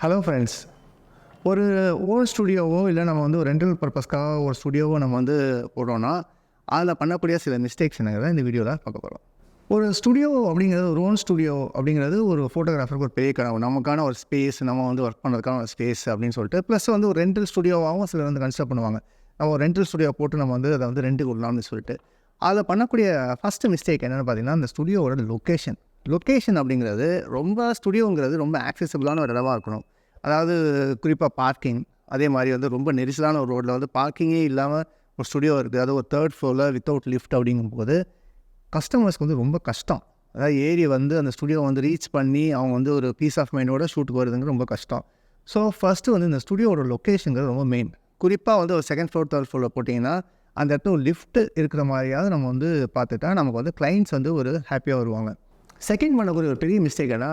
Hello friends. ஒரு own ஸ்டுடியோவோ இல்லை நம்ம வந்து ஒரு ரெண்டல் பர்பஸ்க்காக ஒரு ஸ்டுடியோவோ நம்ம வந்து போடுறோன்னா அதில் பண்ணக்கூடிய சில மிஸ்டேக்ஸ் என்னங்கிறத இந்த வீடியோவில் பார்க்க போகிறோம். ஒரு ஸ்டுடியோ அப்படிங்கிறது, ஒரு ஓன் ஸ்டுடியோ அப்படிங்கிறது ஒரு ஃபோட்டோகிராஃபருக்கு ஒரு பெரிய கனவு. நமக்கான ஒரு ஸ்பேஸ், நம்ம வந்து ஒர்க் பண்ணுறதுக்கான ஒரு ஸ்பேஸ் அப்படின்னு சொல்லிட்டு, ப்ளஸ் வந்து ஒரு ரெண்டல் ஸ்டுடியோவாகவும் சிலர் வந்து கன்சிடர் பண்ணுவாங்க. நம்ம ஒரு ரெண்டல் ஸ்டுடியோ போட்டு நம்ம வந்து அதை வந்து ரெண்டுக்கு விடலாம்னு சொல்லிட்டு. அதில் பண்ணக்கூடிய ஃபஸ்ட்டு மிஸ்டேக் என்னென்னு பார்த்தீங்கன்னா, அந்த ஸ்டுடியோவோட லொக்கேஷன் அப்படிங்கிறது ஸ்டுடியோங்கிறது ரொம்ப ஆக்சசிபிளான ஒரு இடமா இருக்கணும். அதாவது குறிப்பாக பார்க்கிங், அதே மாதிரி வந்து ரொம்ப நெரிசலான ஒரு ரோட்டில் வந்து பார்க்கிங்கே இல்லாமல் ஒரு ஸ்டுடியோ இருக்குது, அது ஒரு 3rd ஃப்ளோரில் வித்தவுட் லிஃப்ட் அப்படிங்கும்போது கஸ்டமர்ஸ்க்கு வந்து ரொம்ப கஷ்டம். அதாவது ஏறி வந்து அந்த ஸ்டுடியோ வந்து ரீச் பண்ணி அவங்க வந்து ஒரு பீஸ் ஆஃப் மைண்டோட ஷூட்டுக்கு வருதுங்கிறது ரொம்ப கஷ்டம். ஸோ ஃபஸ்ட்டு வந்து இந்த ஸ்டுடியோட லொக்கேஷனுங்கிறது ரொம்ப மெயின். குறிப்பாக வந்து ஒரு 2nd ஃப்ளோர் 3rd ஃப்ளோரில் போட்டிங்கன்னா அந்த இடத்துல ஒரு லிஃப்ட் இருக்கிற மாதிரியாவது நம்ம வந்து பார்த்துட்டா நமக்கு வந்து கிளைண்ட்ஸ் வந்து ஒரு ஹாப்பியாக வருவாங்க. செகண்ட் பண்ணக்கூடிய ஒரு பெரிய மிஸ்டேக் ஏன்னா,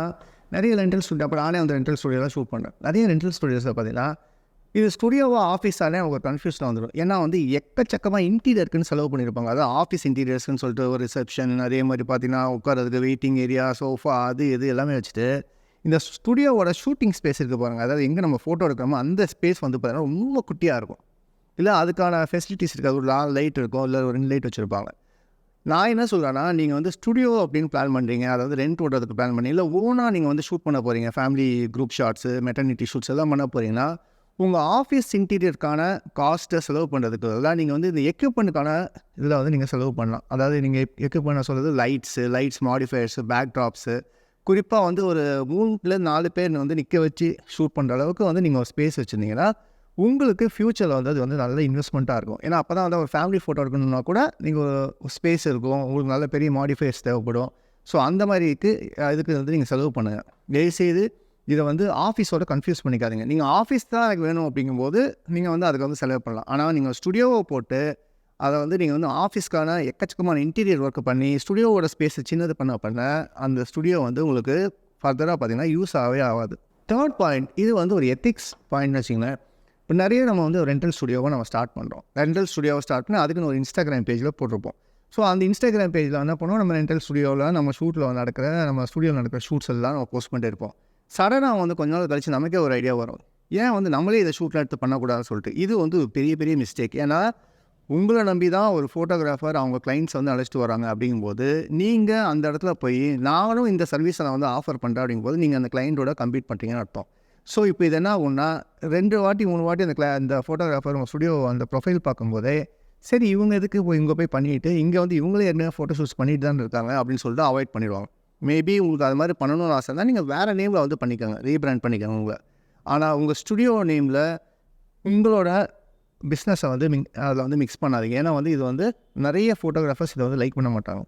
நிறைய ரெண்டல் ஸ்டுடியோ, அப்போ நானே வந்து ரெண்டல் ஸ்டுடியோலாம் ஷூட் பண்ணேன். நிறைய ரெண்டல் ஸ்டுடியோஸில் பார்த்தீங்கன்னா இது ஸ்டுடியோவா ஆஃபீஸாலே அவங்க கன்ஃபியூஷன் வந்துடும். ஏன்னா வந்து எக்கச்சக்கமாக இன்டீரியருக்குன்னு செலவு பண்ணியிருப்பாங்க. அதாவது ஆஃபீஸ் இன்டீரியர்ஸ்ன்னு சொல்லிட்டு ஒரு ரிசப்ஷன், அதே மாதிரி பார்த்தீங்கன்னா உட்காரதுக்கு வெயிட்டிங் ஏரியா, சோஃபா, அது இது எல்லாமே வச்சுட்டு இந்த ஸ்டுடியோவோட ஷூட்டிங் ஸ்பேஸ் இருக்குது பாருங்கள். அதாவது எங்கே நம்ம ஃபோட்டோ எடுக்கிறோமோ அந்த ஸ்பேஸ் வந்து பார்த்தீங்கன்னா ரொம்ப குட்டியாக இருக்கும். இல்லை அதுக்கான ஃபெசிலிட்டிஸ் இருக்காது. ஒரு 4 லைட் இருக்கும், இல்லை ஒரு 2 லைட் வச்சுருப்பாங்க. நான் என்ன சொல்கிறேன்னா, நீங்கள் வந்து ஸ்டுடியோ அப்படின்னு பிளான் பண்ணுறீங்க, அதாவது ரெண்ட் ஓடுறதுக்கு பிளான் பண்ணி, இல்லை ஓனாக நீங்கள் வந்து ஷூட் பண்ண போகிறீங்க, family group shots, maternity shoots எல்லாம் பண்ண போகிறீங்கன்னா, உங்கள் ஆஃபீஸ் இன்டீரியருக்கான காஸ்ட்டை செலவு பண்ணுறதுக்கு பதிலாக நீங்கள் வந்து இந்த எக்யூப்மெண்ட்டுக்கான இதில் வந்து நீங்கள் செலவு பண்ணலாம். அதாவது நீங்கள் எக்யூப்மெண்ட் சொல்கிறது லைட்ஸ் மாடிஃபயர்ஸு, பேக் ட்ராப்ஸு, குறிப்பாக வந்து ஒரு 3-4 பேர் வந்து நிற்க வச்சு ஷூட் பண்ணுற அளவுக்கு வந்து நீங்கள் ஒரு ஸ்பேஸ் வச்சுருந்தீங்கன்னா உங்களுக்கு ஃப்யூச்சரில் வந்து அது வந்து நல்ல இன்வெஸ்ட்மெண்ட்டாக இருக்கும். ஏன்னா அப்போ தான் வந்து ஒரு ஃபேமிலி ஃபோட்டோ எடுக்கணுன்னா கூட நீங்கள் ஒரு ஸ்பேஸ் இருக்கும், உங்களுக்கு நல்ல பெரிய மாடிஃபையர்ஸ் தேவைப்படும். ஸோ அந்த மாதிரிக்கு இதுக்கு வந்து நீங்கள் செலவு பண்ணுங்கள். தயவுசெய்து இதை வந்து ஆஃபீஸோட கன்ஃபியூஸ் பண்ணிக்காதீங்க. நீங்கள் ஆஃபீஸ் தான் எனக்கு வேணும் அப்படிங்கும்போது நீங்கள் வந்து அதுக்கு வந்து செலவு பண்ணலாம். ஆனால் நீங்கள் ஸ்டுடியோவை போட்டு அதை வந்து நீங்கள் வந்து ஆஃபீஸ்க்கான எக்கச்சக்கமான இன்டீரியர் ஒர்க்கு பண்ணி ஸ்டுடியோவோட ஸ்பேஸை சின்னது பண்ண அந்த ஸ்டுடியோ வந்து உங்களுக்கு ஃபர்தராக பார்த்தீங்கன்னா யூஸ் ஆகாது. 3rd பாயிண்ட், இது வந்து ஒரு எத்திக்ஸ் பாயிண்ட்னு வச்சிங்களேன். இப்போ நிறைய நம்ம வந்து ரெண்டல் ஸ்டுடியோவை நம்ம ஸ்டார்ட் பண்ணுறோம். ரெண்டல் ஸ்டுடியோவை ஸ்டார்ட் பண்ணி அதுக்குன்னு ஒரு இன்ஸ்டாகிராம் பேஜில் போட்டிருப்போம். ஸோ அந்த இன்ஸ்டாகிராம் பேஜில் என்ன பண்ணுவோம், நம்ம ரெண்டல் ஸ்டுடியோவில் நம்ம ஸ்டுடியோவில் நடக்கிற ஷூட்ஸ் எல்லாம் நம்ம போஸ்ட் பண்ணிட்டு இருப்போம். சடனாக வந்து கொஞ்ச நாள் கழிச்சு நமக்கே ஒரு ஐடியா வரும், ஏன் வந்து நம்மளே இதை ஷூட்டில் எடுத்து பண்ணக்கூடாதுன்னு சொல்லிட்டு. இது வந்து பெரிய மிஸ்டேக். ஏன்னா உங்களை நம்பி தான் ஒரு ஃபோட்டோகிராஃபர் அவங்க கிளைண்ட்ஸ் வந்து அழைச்சிட்டு வராங்க. அப்படிங்கும்போது நீங்கள் அந்த இடத்துல போய் நானும் இந்த சர்வீஸை நான் வந்து ஆஃபர் பண்ணுறேன் அப்படிங்கும்போது நீங்கள் அந்த கிளைண்ட்டோட கம்பீட் பண்ணுறீங்கன்னு அர்த்தம். ஸோ இப்போ இது என்ன ஆகும்னா, 2 வாட்டி 3 வாட்டி அந்த ஃபோட்டோகிராஃபர் உங்கள் ஸ்டுடியோ அந்த ப்ரொஃபைல் பார்க்கும்போதே சரி இவங்க எதுக்கு இங்கே போய் பண்ணிவிட்டு இங்கே வந்து இவங்களே ஏற்கனவே ஃபோட்டோ ஷூட்ஸ் பண்ணிட்டு தான் இருக்காங்க அப்படின்னு சொல்லிட்டு அவாய்ட் பண்ணிடுவாங்க. மேபி உங்களுக்கு அது மாதிரி பண்ணணும்னு ஆசை தான், நீங்கள் வேறு நேமில் வந்து பண்ணிக்கோங்க, ரீபிராண்ட் பண்ணிக்கோங்க உங்களை. ஆனால் உங்கள் ஸ்டுடியோ நேமில் உங்களோட பிஸ்னஸை வந்து அதில் வந்து மிக்ஸ் பண்ணாதீங்க. ஏன்னா வந்து இது வந்து நிறைய ஃபோட்டோகிராஃபர்ஸ் இதை வந்து லைக் பண்ண மாட்டாங்க.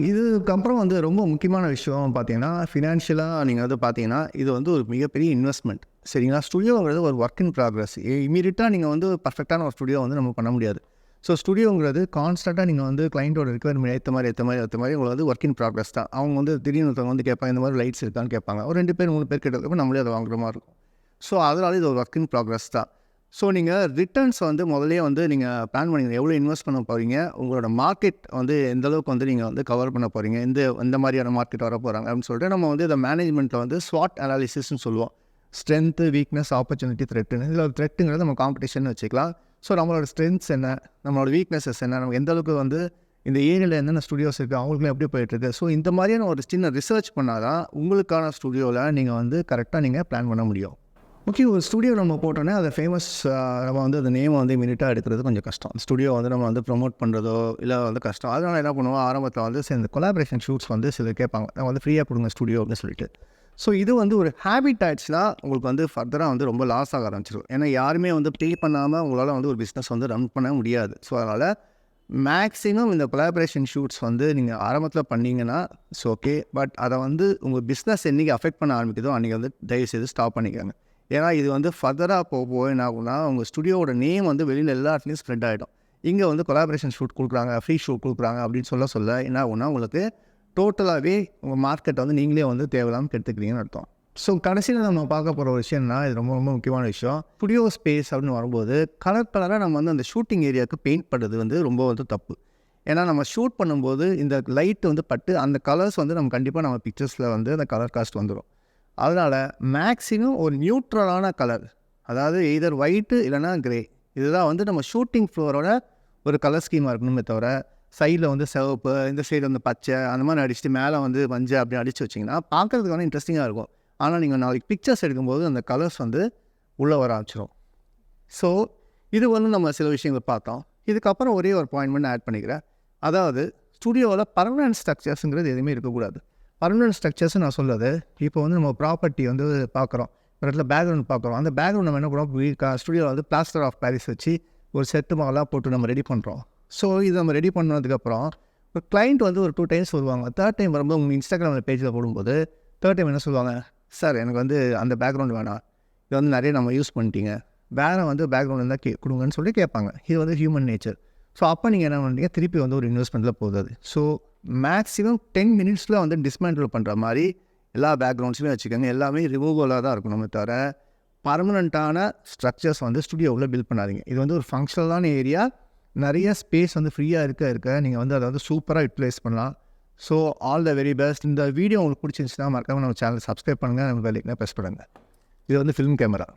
இதுக்கப்புறம் வந்து ரொம்ப முக்கியமான விஷயம் பார்த்தீங்கன்னா, ஃபினான்ஷியலாக நீங்கள் வந்து பார்த்தீங்கன்னா இது வந்து ஒரு மிகப்பெரிய இன்வெஸ்ட்மெண்ட். சரிங்களா? ஸ்டுடியோங்கிறது ஒரு ஒர்க் இன் ப்ராக்ரஸ். இமீடியட்டாக நீங்கள் வந்து பர்ஃபெக்டான ஒரு ஸ்டுடியோ வந்து நம்ம பண்ண முடியாது. ஸோ ஸ்டுடியோங்கிறது கான்ஸ்டண்ட்டாக நீங்கள் வந்து கிளைண்ட்டோட ரிக்வயர்மெண்ட் ஏற்ற மாதிரி உங்களுக்கு வந்து ஒர்க் இன் ப்ராக்ரஸ் தான். அவங்க வந்து திடீர்னு ஒருத்தவங்க வந்து கேட்பாங்க, இந்த மாதிரி லைட்ஸ் இருக்கான்னு கேட்பாங்க. ஒரு 2 பேர் 3 பேர் கேட்டதுக்கு நம்மளே அதை வாங்குற மாதிரி இருக்கும். ஸோ அதனால இது ஒரு ஒர்க் இன் ப்ராக்ரஸ் தான். ஸோ நீங்கள் ரிட்டர்ன்ஸ் வந்து முதலே வந்து நீங்கள் பிளான் பண்ணிங்க, எவ்வளோ இன்வெஸ்ட் பண்ண போகிறீங்க, உங்களோட மார்க்கெட் வந்து எந்த அளவுக்கு வந்து நீங்கள் வந்து கவர் பண்ண போகிறீங்க, எந்த மாதிரியான மார்க்கெட் வர போகிறாங்க அப்படின்னு சொல்லிட்டு நம்ம வந்து இந்த மேனேஜ்மெண்ட்டில் வந்து ஸ்வாட் அனாலிசிஸ்ன்னு சொல்லுவோம். ஸ்ட்ரென்த்து, வீக்னஸ், ஆப்பர்ச்சுனிட்டி, த்ரெட்டுன்னு. இதில் ஒரு த்ரெட்டுங்கிறது நம்ம காம்படிஷன் வச்சுக்கலாம். ஸோ நம்மளோட ஸ்ட்ரென்த்ஸ் என்ன, நம்மளோட வீக்னஸஸ் என்ன, நம்ம எந்த அளவுக்கு வந்து இந்த ஏரியாவில் என்னென்ன ஸ்டுடியோஸ் இருக்குது, அவங்களுக்குலாம் எப்படி போயிட்டுருக்கு. ஸோ இந்த மாதிரியான ஒரு சின்ன ரிசர்ச் பண்ணால் தான் உங்களுக்கான ஸ்டுடியோவில் நீங்கள் வந்து கரெக்டாக நீங்கள் பிளான் பண்ண முடியும். முக்கியம், ஒரு ஸ்டுடியோ நம்ம போட்டோன்னே அதை ஃபேமஸ் நம்ம வந்து அந்த நேமை வந்து இமீடியட்டாக எடுக்கிறது கொஞ்சம் கஷ்டம். ஸ்டுடியோ வந்து நம்ம வந்து ப்ரொமோட் பண்ணுறதோ இல்லை வந்து கஷ்டம். அதனால் என்ன பண்ணுவோம், ஆரம்பத்தில் வந்து இந்த கொலாபரேஷன் ஷூட்ஸ் வந்து சிலர் கேட்பாங்க, நம்ம வந்து ஃப்ரீயாக கொடுங்க ஸ்டுடியோ அப்படின்னு சொல்லிட்டு. ஸோ இது வந்து ஒரு ஹேபிட் ஆகிடுச்சுன்னா உங்களுக்கு வந்து ஃபர்தராக வந்து ரொம்ப லாஸ் ஆக ஆரம்பிச்சிடும். ஏன்னா யாருமே வந்து பே பண்ணாமல் உங்களால் வந்து ஒரு பிஸ்னஸ் வந்து ரன் பண்ண முடியாது. ஸோ அதனால் மேக்ஸிமம் இந்த கொலாபரேஷன் ஷூட்ஸ் வந்து நீங்கள் ஆரம்பத்தில் பண்ணிங்கன்னா இட்ஸ் ஓகே. பட் அதை வந்து உங்கள் பிஸ்னஸ் என்றைக்கு அஃபெக்ட் பண்ண ஆரம்பிக்குதோ அன்றைக்கி வந்து தயவுசெய்து ஸ்டாப் பண்ணிக்கோங்க. ஏன்னா இது வந்து ஃபர்தராக போக என்ன ஆகும்னா, உங்கள் ஸ்டுடியோவோட நேம் வந்து வெளியில் எல்லா இடத்துலையும் ஸ்ப்ரெட் ஆகிடும். இங்கே வந்து கொலாபரேஷன் ஷூட் கொடுக்குறாங்க, ஃப்ரீ ஷூட் கொடுக்குறாங்க அப்படின்னு சொல்ல என்ன ஆகும்னா, உங்களுக்கு டோட்டலாகவே உங்கள் மார்க்கெட்டை வந்து நீங்களே வந்து தேவையில்லாமல் கெடுத்துக்கிறீங்கன்னு அர்த்தம். ஸோ கடைசியில் நம்ம பார்க்க போகிற ஒரு விஷயம்னா, இது ரொம்ப முக்கியமான விஷயம். ஸ்டுடியோ ஸ்பேஸ் அப்படின்னு வரும்போது கலராக நம்ம வந்து அந்த ஷூட்டிங் ஏரியாவுக்கு பெயிண்ட் பண்ணுறது வந்து ரொம்ப வந்து தப்பு. ஏன்னா நம்ம ஷூட் பண்ணும்போது இந்த லைட் வந்து பட்டு அந்த கலர்ஸ் வந்து நம்ம கண்டிப்பாக நம்ம பிக்சர்ஸில் வந்து அந்த கலர் காஸ்ட் வந்துடும். அதனால் மேக்ஸிமம் ஒரு நியூட்ரலான கலர், அதாவது எய்தர் ஒயிட்டு இல்லைனா கிரே, இதுதான் வந்து நம்ம ஷூட்டிங் ஃப்ளோரோட ஒரு கலர் ஸ்கீமாக இருக்கணுமே தவிர சைடில் வந்து சிவப்பு, இந்த சைடு வந்து பச்சை அந்த மாதிரி அடிச்சுட்டு மேலே வந்து மஞ்சள் அப்படி அடித்து வச்சிங்கன்னா பார்க்குறதுக்கு வந்து இன்ட்ரெஸ்டிங்காக இருக்கும். ஆனால் நீங்கள் நாளைக்கு பிக்சர்ஸ் எடுக்கும்போது அந்த கலர்ஸ் வந்து உள்ளே வர ஆரம்பிச்சிடும். ஸோ இது வந்து நம்ம சில விஷயங்கள் பார்த்தோம். இதுக்கப்புறம் ஒரே ஒரு பாயிண்ட் மட்டும் ஆட் பண்ணிக்கிறேன். அதாவது ஸ்டுடியோவில் பர்மனன்ட் ஸ்ட்ரக்சர்ஸுங்கிறது எதுவுமே இருக்கக்கூடாது. பர்மனன்ட் ஸ்ட்ரக்சர்ஸ் நான் சொல்லுது, இப்போ வந்து நம்ம ப்ராப்பர்ட்டி வந்து பார்க்குறோம், ஒரு இடத்துல பேக்ரவுண்ட் பார்க்குறோம். அந்த பேக்ரவுண்ட் நம்ம என்ன பண்ணுறோம், ஸ்டுடியோவில் வந்து பிளாஸ்டர் ஆஃப் பாரிஸ் வச்சு ஒரு செட்டு மாவெல்லாம் போட்டு நம்ம ரெடி பண்ணுறோம். ஸோ இது நம்ம ரெடி பண்ணதுக்கப்புறம் ஒரு கிளைண்ட் வந்து ஒரு 2 டைம்ஸ் வருவாங்க. 3rd டைம் வரும்போது உங்கள் இன்ஸ்டாகிராமில் பேஜில் போடும்போது 3rd டைம் என்ன சொல்லுவாங்க, சார் எனக்கு வந்து அந்த பேக்ரவுண்ட் வேணாம், இது வந்து நிறைய நம்ம யூஸ் பண்ணிட்டீங்க, வேறு வந்து பேக்ரவுண்ட் இருந்தால் கொடுங்கன்னு சொல்லி கேட்பாங்க. இது வந்து ஹியூமன் நேச்சர். ஸோ அப்போ நீங்கள் என்ன பண்ணுறீங்க, திருப்பி வந்து ஒரு இன்வெஸ்ட்மெண்ட்டில் போகுது அது. ஸோ மேக்ஸிமம் 10 மினிட்ஸில் வந்து டிஸ்மேண்டில் பண்ணுற மாதிரி எல்லா பேக்ரவுண்ட்ஸுமே வச்சுக்கோங்க. எல்லாமே ரிமூவலாக தான் இருக்கணுமே தவிர பர்மனண்ட்டான ஸ்ட்ரக்சர்ஸ் வந்து ஸ்டுடியோவில் பில்ட் பண்ணாதீங்க. இது வந்து ஒரு ஃபங்க்ஷனலான ஏரியா, நிறைய ஸ்பேஸ் வந்து ஃப்ரீயாக இருக்க நீங்கள் வந்து அதை வந்து சூப்பராக யூட்டிலைஸ் பண்ணலாம். So all the very best. இந்த வீடியோ உங்களுக்கு பிடிச்சிருந்துச்சுன்னா மறக்காமல் நம்ம சேனல் சப்ஸ்கிரைப் பண்ணுங்கள், நம்ம லைக்னா ப்ரெஸ் பண்ணுங்கள். இது வந்து ஃபிலிம் கேமரா.